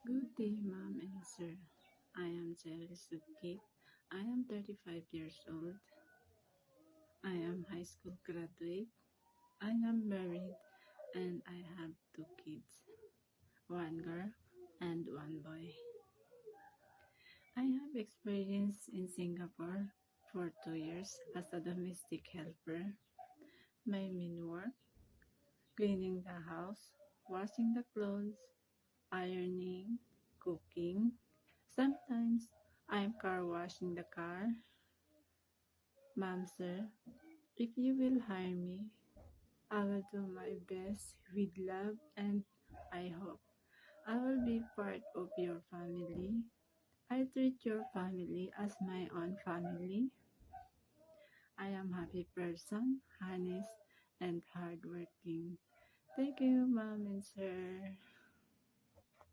Good day, ma'am and sir. I am Jelly Sudkip. I am 35 years old. I am high school graduate. I am married and I have two kids, one girl and one boy. I have experience in Singapore for 2 years as a domestic helper. My main work, cleaning the house, washing the clothes, ironing, cooking. Sometimes I'm car washing the car. Ma'am, sir, if you will hire me, I will do my best with love and I hope I will be part of your family. I treat your family as my own family. I am happy person, honest and hardworking. Thank you, ma'am and sir.